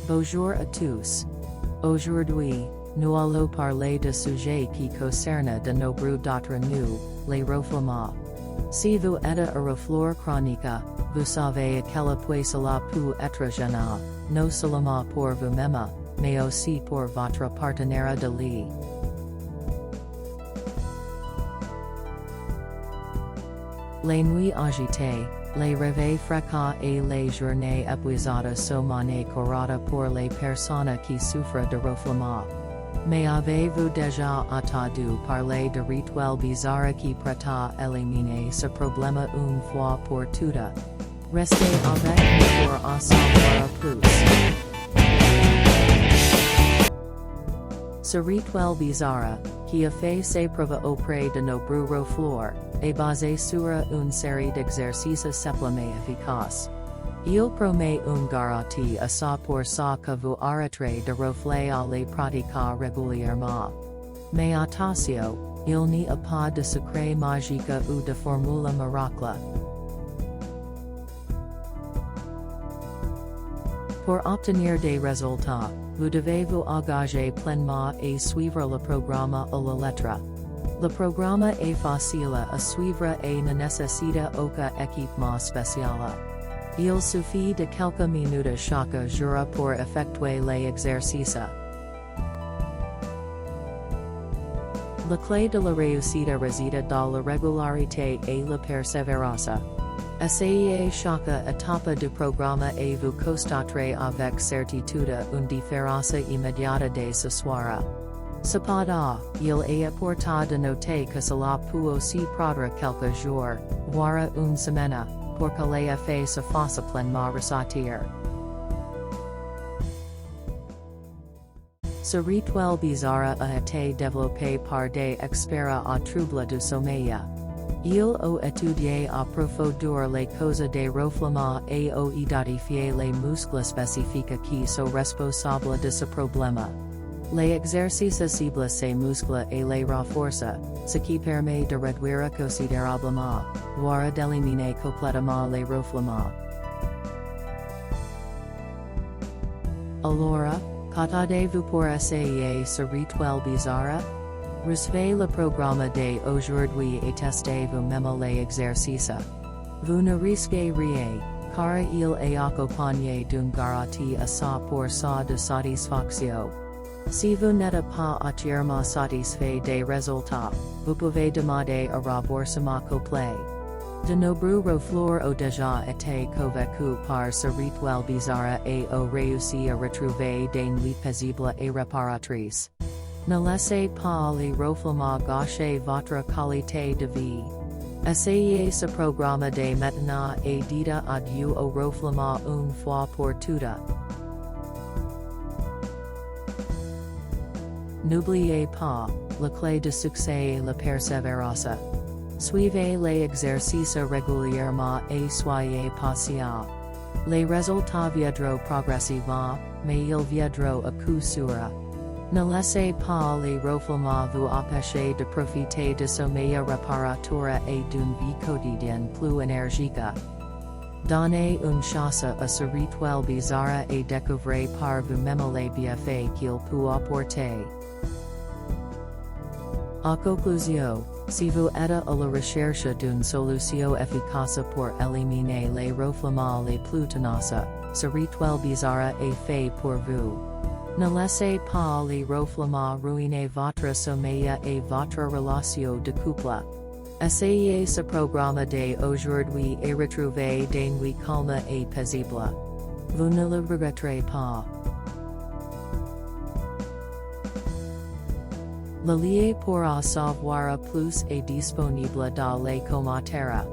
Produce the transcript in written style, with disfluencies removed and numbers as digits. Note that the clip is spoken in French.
Bonjour à tous. Aujourd'hui, nous allons parler de sujets qui concernent de nombreux d'entre nous, les ronflements. Si vous êtes un ronfleur chronique, vous savez à quel point cela peut être gênant, non seulement pour vous-même, mais aussi pour votre partenaire de lit. Les nuits agitées, les réveils fréquents et les journées épuisantes sont monnaie courante pour les personnes qui souffrent de ronflements. Mais avez-vous déjà entendu parler de rituel bizarre qui prétend éliminer ce problème une fois pour toutes? Restez avec nous pour en savoir plus. Ce rituel bizarre, qui a fait ses preuves auprès de nombreux ronfleurs, est basé sur une série d'exercices simples mais efficaces. Il promet une garantie à 100% que vous arrêterez de ronfler en les pratiquant régulièrement. Mais attention, il n'y a pas de secret magique ou de formule miracle. Pour obtenir des résultats, vous devez vous engager pleinement et suivre le programme à la lettre. Le programme est facile à suivre et ne nécessite aucun équipement spécial. Il suffit de quelques minutes chaque jour pour effectuer les exercices. La clé de la réussite réside dans la régularité et la persévérance. Essayez chaque étape du programme et vous constaterez avec certitude une différence immédiate dès ce soir. Cependant, il est important de noter que cela peut aussi prendre quelques jours, voire une semaine, pour que les effets se fassent pleinement ressentir. Ce rituel bizarre a été développé par des experts en troubles du sommeil. Ils ont étudié à profondeur les causes des ronflements et ont identifié les muscles spécifiques qui sont responsables de ce problème. Les exercices ciblent ces muscles et les renforcent, ce qui permet de réduire considérablement, voire d'éliminer complètement les ronflements. Alors, qu'attendez-vous pour essayer ce rituel bizarre? Recevez le programme dès aujourd'hui et testez vous-même les exercices. Vous ne risquez rien, car il est accompagné d'une garantie à 100% de satisfaction. Si vous n'êtes pas entièrement satisfait des résultats, vous pouvez demander un remboursement complet. De nombreux ronfleurs ont déjà été convaincus par ce rituel bizarre et ont réussi à retrouver des nuits paisibles et réparatrices. Ne laissez pas les ronflements gâcher votre qualité de vie. Essayez ce programme dès maintenant et dites adieu aux ronflements une fois pour toutes. N'oubliez pas, la clé de succès est la persévérance. Suivez les exercices régulièrement et soyez patient. Les résultats viendront progressivement, mais ils viendront à coup sûr. Ne laissez pas les ronflements vous empêcher de profiter de sommeil réparateur et d'une vie quotidienne plus énergique. Donnez une chance à ce rituel bizarre et découvrez par vous-même les bienfaits qu'il peut apporter. En conclusion, si vous êtes à la recherche d'une solution efficace pour éliminer les ronflements les plus tenaces, ce rituel bizarre est fait pour vous. Ne laissez pas les ronflements ruiner votre sommeil et votre relation de couple. Essayez ce programme dès aujourd'hui et retrouvez des nuits calmes et paisibles. Vous ne le regretterez pas. Le lien pour en savoir plus est disponible dans les commentaires.